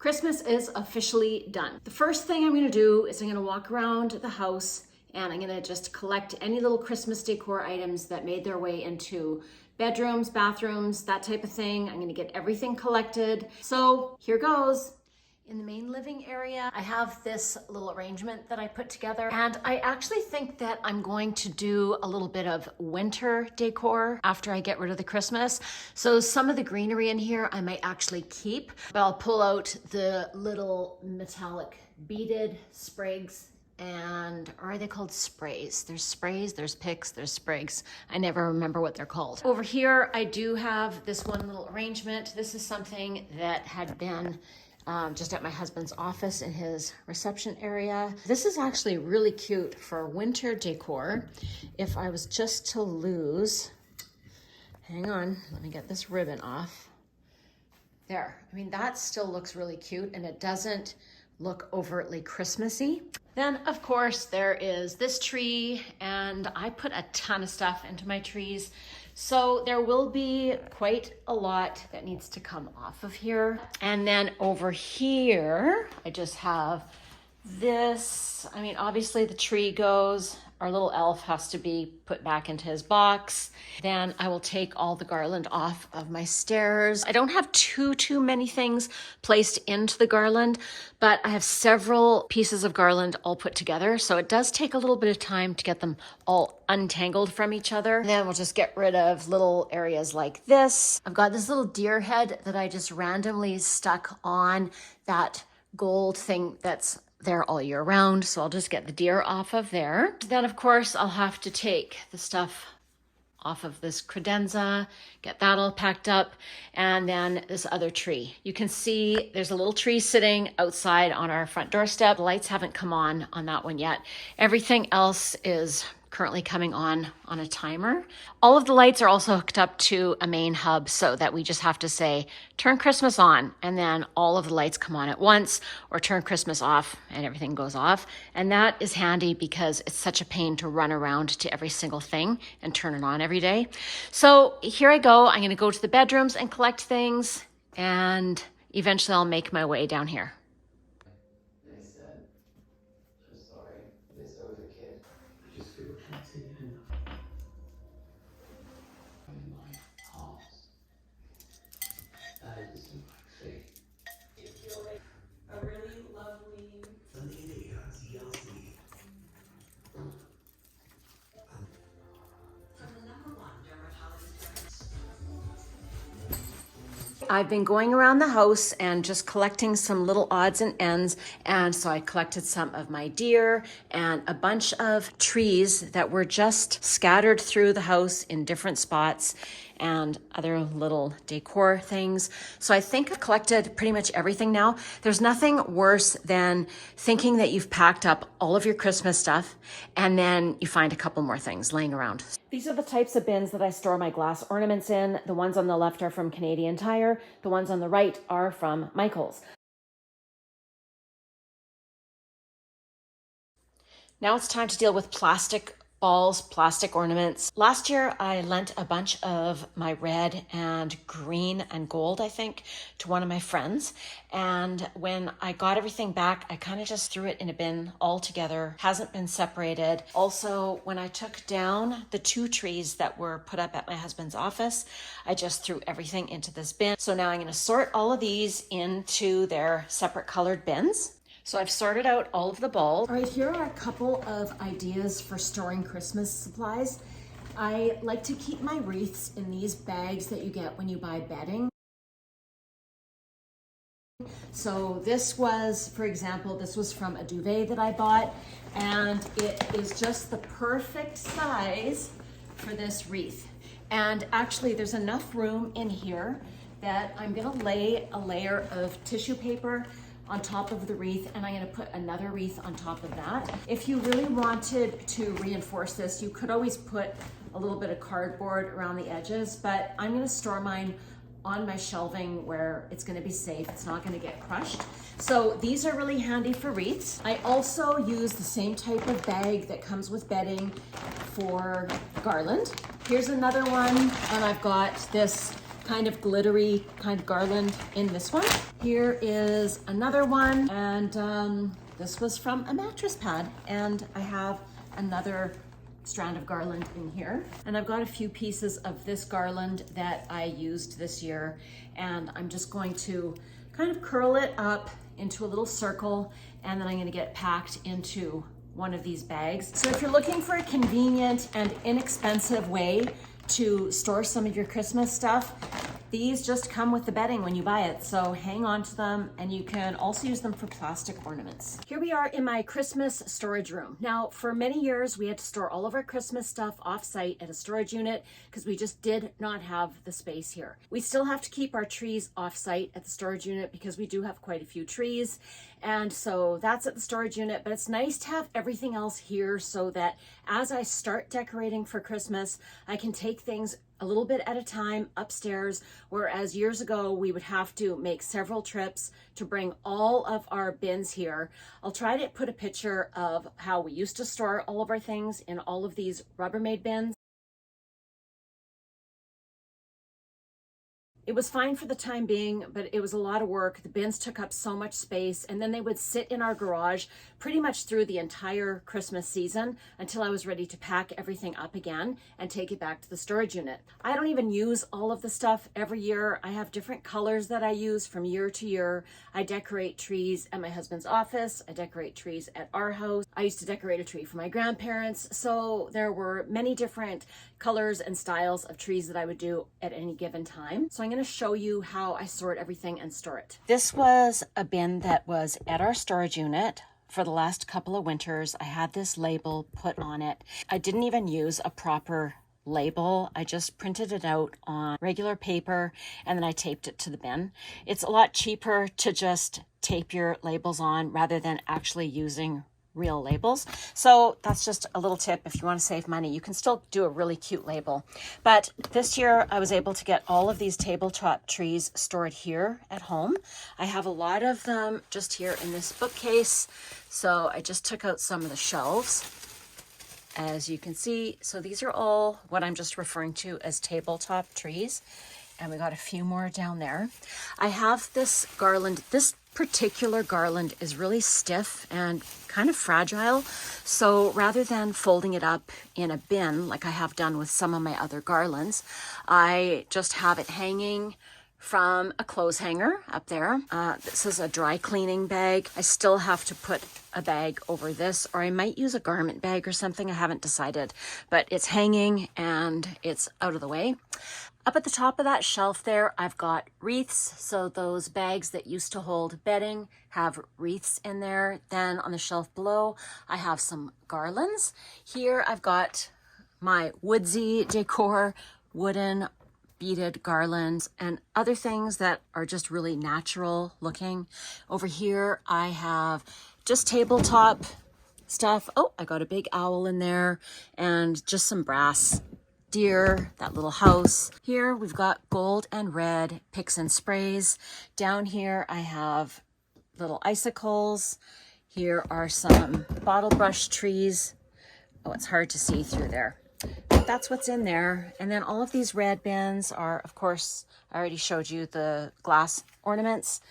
Christmas is officially done. The first thing I'm gonna do is I'm gonna walk around the house and I'm gonna just collect any little Christmas decor items that made their way into bedrooms, bathrooms, that type of thing. I'm gonna get everything collected. So here goes. In the main living area, I have this little arrangement that I put together, and I actually think that I'm going to do a little bit of winter decor after I get rid of the Christmas. So some of the greenery in here I might actually keep, but I'll pull out the little metallic beaded sprigs. And, or are they called sprays? There's sprays, there's picks, there's sprigs. I never remember what they're called. Over here, I do have this one little arrangement. This is something that had been just at my husband's office in his reception area. This is actually really cute for winter decor. If I was just to lose, hang on, let me get this ribbon off. There, I mean, that still looks really cute and it doesn't look overtly Christmassy. Then of course there is this tree, and I put a ton of stuff into my trees. So there will be quite a lot that needs to come off of here. And then over here, I just have this. I mean, obviously the tree goes. Our little elf has to be put back into his box. Then I will take all the garland off of my stairs. I don't have too many things placed into the garland, but I have several pieces of garland all put together. So it does take a little bit of time to get them all untangled from each other. And then we'll just get rid of little areas like this. I've got this little deer head that I just randomly stuck on that gold thing that's there all year round. So I'll just get the deer off of there. Then of course I'll have to take the stuff off of this credenza, get that all packed up, and then this other tree. You can see there's a little tree sitting outside on our front doorstep. The lights haven't come on that one yet. Everything else is currently coming on a timer. All of the lights are also hooked up to a main hub so that we just have to say, turn Christmas on, and then all of the lights come on at once, or turn Christmas off and everything goes off. And that is handy because it's such a pain to run around to every single thing and turn it on every day. So here I go. I'm gonna go to the bedrooms and collect things, and eventually I'll make my way down here. I've been going around the house and just collecting some little odds and ends. And so I collected some of my deer and a bunch of trees that were just scattered through the house in different spots, and other little decor things. So I think I've collected pretty much everything now. There's nothing worse than thinking that you've packed up all of your Christmas stuff and then you find a couple more things laying around. These are the types of bins that I store my glass ornaments in. The ones on the left are from Canadian Tire. The ones on the right are from Michael's. Now it's time to deal with plastic balls, plastic ornaments. Last year, I lent a bunch of my red and green and gold, I think, to one of my friends. And when I got everything back, I kind of just threw it in a bin all together. Hasn't been separated. Also, when I took down the 2 trees that were put up at my husband's office, I just threw everything into this bin. So now I'm going to sort all of these into their separate colored bins. So I've sorted out all of the balls. All right, here are a couple of ideas for storing Christmas supplies. I like to keep my wreaths in these bags that you get when you buy bedding. So this was, for example, this was from a duvet that I bought, and it is just the perfect size for this wreath. And actually there's enough room in here that I'm gonna lay a layer of tissue paper on top of the wreath, and I'm going to put another wreath on top of that. If you really wanted to reinforce this, you could always put a little bit of cardboard around the edges, but I'm going to store mine on my shelving where it's going to be safe. It's not going to get crushed. So these are really handy for wreaths. I also use the same type of bag that comes with bedding for garland. Here's another one, and I've got this kind of glittery kind of garland in this one. Here is another one, and this was from a mattress pad, and I have another strand of garland in here. And I've got a few pieces of this garland that I used this year, and I'm just going to kind of curl it up into a little circle, and then I'm going to get packed into one of these bags. So if you're looking for a convenient and inexpensive way to store some of your Christmas stuff, these just come with the bedding when you buy it, so hang on to them, and you can also use them for plastic ornaments. Here we are in my Christmas storage room. Now, for many years, we had to store all of our Christmas stuff off-site at a storage unit because we just did not have the space here. We still have to keep our trees off-site at the storage unit because we do have quite a few trees, and so that's at the storage unit, but it's nice to have everything else here so that as I start decorating for Christmas, I can take things a little bit at a time upstairs, whereas years ago we would have to make several trips to bring all of our bins here. I'll try to put a picture of how we used to store all of our things in all of these Rubbermaid bins. It was fine for the time being, but it was a lot of work. The bins took up so much space, and then they would sit in our garage pretty much through the entire Christmas season until I was ready to pack everything up again and take it back to the storage unit. I don't even use all of the stuff every year. I have different colors that I use from year to year. I decorate trees at my husband's office. I decorate trees at our house. I used to decorate a tree for my grandparents. So there were many different colors and styles of trees that I would do at any given time. So I'm going to show you how I sort everything and store it. This was a bin that was at our storage unit for the last couple of winters. I had this label put on it. I didn't even use a proper label. I just printed it out on regular paper and then I taped it to the bin. It's a lot cheaper to just tape your labels on rather than actually using real labels. So that's just a little tip. If you want to save money, you can still do a really cute label. But this year I was able to get all of these tabletop trees stored here at home. I have a lot of them just here in this bookcase. So I just took out some of the shelves, as you can see. So these are all what I'm just referring to as tabletop trees. And we got a few more down there. I have this garland. This particular garland is really stiff and kind of fragile. So rather than folding it up in a bin like I have done with some of my other garlands, I just have it hanging from a clothes hanger up there. This is a dry cleaning bag. I still have to put a bag over this, or I might use a garment bag or something. I haven't decided, but it's hanging and it's out of the way. Up at the top of that shelf there, I've got wreaths. So those bags that used to hold bedding have wreaths in there. Then on the shelf below, I have some garlands. Here I've got my woodsy decor, wooden beaded garlands and other things that are just really natural looking. Over here, I have just tabletop stuff. Oh, I got a big owl in there and just some brass deer, that little house. Here we've got gold and red picks and sprays. Down here I have little icicles. Here are some bottle brush trees. Oh, it's hard to see through there. But that's what's in there. And then all of these red bins are, of course, I already showed you the glass ornaments.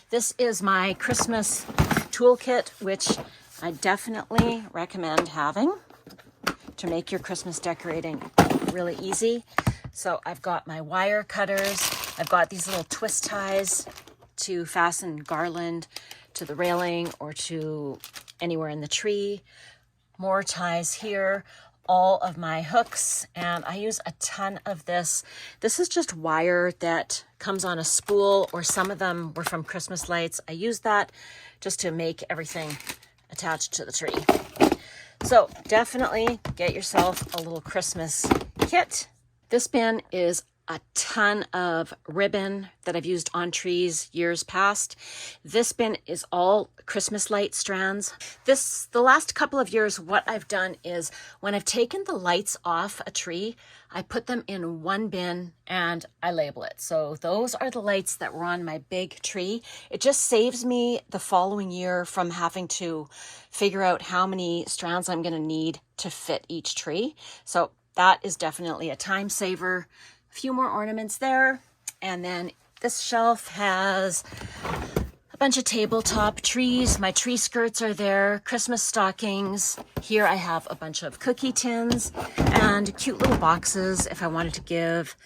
This is my Christmas toolkit, which I definitely recommend having to make your Christmas decorating really easy. So I've got my wire cutters. I've got these little twist ties to fasten garland to the railing or to anywhere in the tree. More ties here. All of my hooks, and I use a ton of this. This is just wire that comes on a spool, or some of them were from Christmas lights. I use that just to make everything attached to the tree. So definitely get yourself a little Christmas kit. This bin is a ton of ribbon that I've used on trees years past. This bin is all Christmas light strands. The last couple of years, what I've done is when I've taken the lights off a tree, I put them in one bin and I label it. So those are the lights that were on my big tree. It just saves me the following year from having to figure out how many strands I'm gonna need to fit each tree. So that is definitely a time saver. A few more ornaments there. And then this shelf has a bunch of tabletop trees. My tree skirts are there, Christmas stockings. Here I have a bunch of cookie tins and cute little boxes if I wanted to give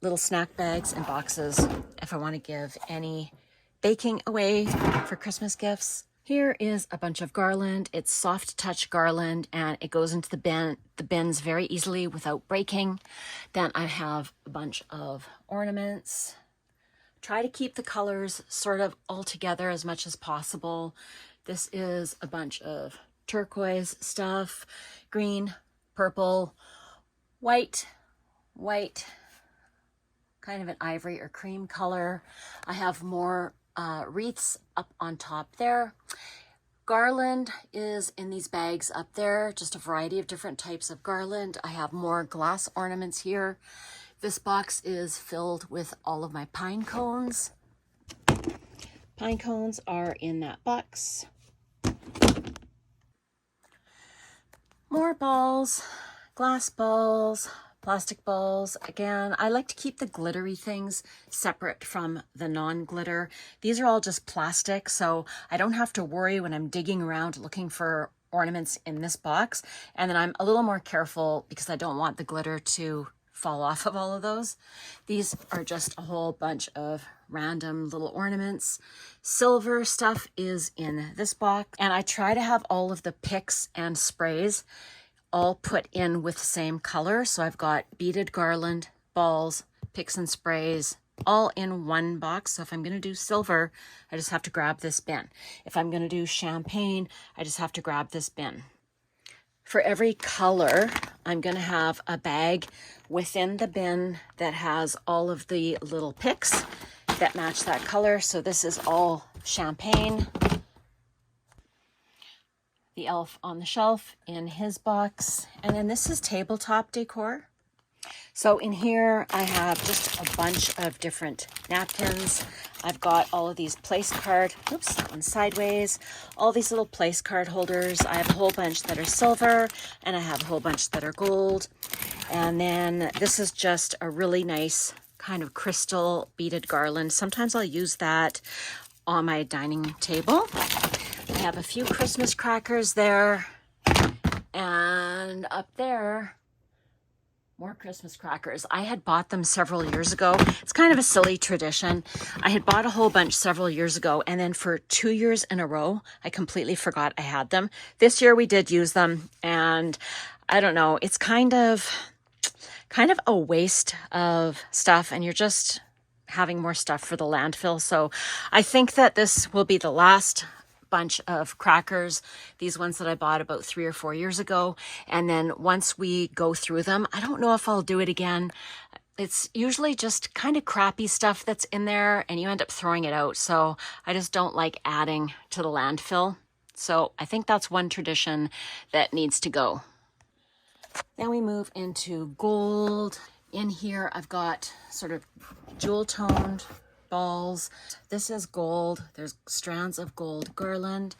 little snack bags and boxes if I want to give any baking away for Christmas gifts. Here is a bunch of garland. It's soft touch garland and it goes into the bins very easily without breaking. Then I have a bunch of ornaments. Try to keep the colors sort of all together as much as possible. This is a bunch of turquoise stuff, green, purple, white, kind of an ivory or cream color. I have more wreaths up on top there. Garland is in these bags up there, just a variety of different types of garland. I have more glass ornaments here. This box is filled with all of my pine cones. Pine cones are in that box. More balls, glass balls, plastic balls. Again, I like to keep the glittery things separate from the non-glitter. These are all just plastic, so I don't have to worry when I'm digging around looking for ornaments in this box. And then I'm a little more careful because I don't want the glitter to fall off of all of those. These are just a whole bunch of random little ornaments. Silver stuff is in this box, and I try to have all of the picks and sprays all put in with the same color. So I've got beaded garland, balls, picks and sprays, all in one box. So if I'm going to do silver, I just have to grab this bin. If I'm going to do champagne, I just have to grab this bin. For every color, I'm going to have a bag within the bin that has all of the little picks that match that color. So this is all champagne. The elf on the shelf in his box. And then this is tabletop decor. So in here, I have just a bunch of different napkins. I've got all of these place card, oops, that one's sideways, all these little place card holders. I have a whole bunch that are silver and I have a whole bunch that are gold. And then this is just a really nice kind of crystal beaded garland. Sometimes I'll use that on my dining table. I have a few Christmas crackers there, and up there, more Christmas crackers. I had bought them several years ago. It's kind of a silly tradition. I had bought a whole bunch several years ago, and then for 2 years in a row, I completely forgot I had them. This year we did use them, and I don't know, it's kind of a waste of stuff, and you're just having more stuff for the landfill. So I think that this will be the last bunch of crackers, these ones that I bought about 3 or 4 years ago. And then once we go through them, I don't know if I'll do it again. It's usually just kind of crappy stuff that's in there and you end up throwing it out. So I just don't like adding to the landfill. So I think that's one tradition that needs to go. Then we move into gold. In here, I've got sort of jewel toned balls. This is gold. There's strands of gold garland.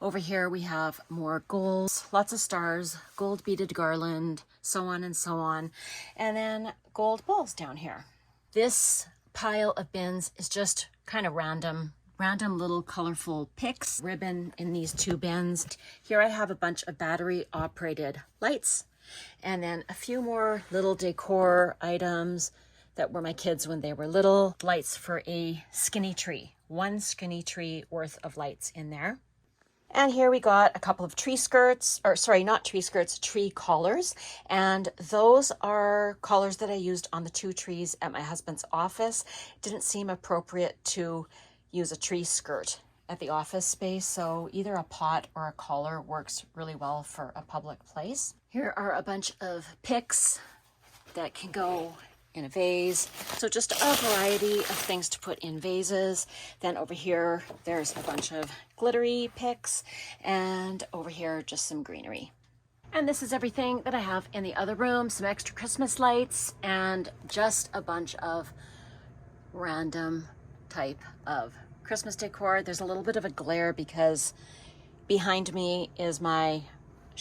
Over here we have more gold, lots of stars, gold beaded garland, so on and so on. And then gold balls down here. This pile of bins is just kind of random little colorful picks. Ribbon in these 2 bins. Here I have a bunch of battery operated lights and then a few more little decor items that were my kids when they were little. Lights for a skinny tree. 1 skinny tree worth of lights in there. And here we got a couple of tree skirts, or sorry, not tree skirts, tree collars. And those are collars that I used on the 2 trees at my husband's office. It didn't seem appropriate to use a tree skirt at the office space. So either a pot or a collar works really well for a public place. Here are a bunch of picks that can go in a vase. So just a variety of things to put in vases. Then over here, there's a bunch of glittery picks, and over here, just some greenery. And this is everything that I have in the other room, some extra Christmas lights, and just a bunch of random type of Christmas decor. There's a little bit of a glare because behind me is my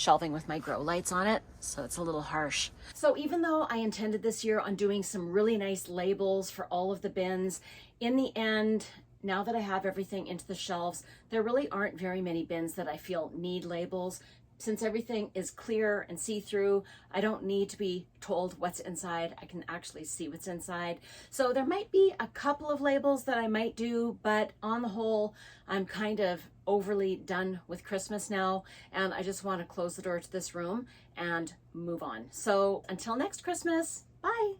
shelving with my grow lights on it, so it's a little harsh. So even though I intended this year on doing some really nice labels for all of the bins, in the end, now that I have everything into the shelves, there really aren't very many bins that I feel need labels. Since everything is clear and see-through, I don't need to be told what's inside. I can actually see what's inside. So there might be a couple of labels that I might do, but on the whole, I'm kind of overly done with Christmas now, and I just want to close the door to this room and move on. So until next Christmas, bye.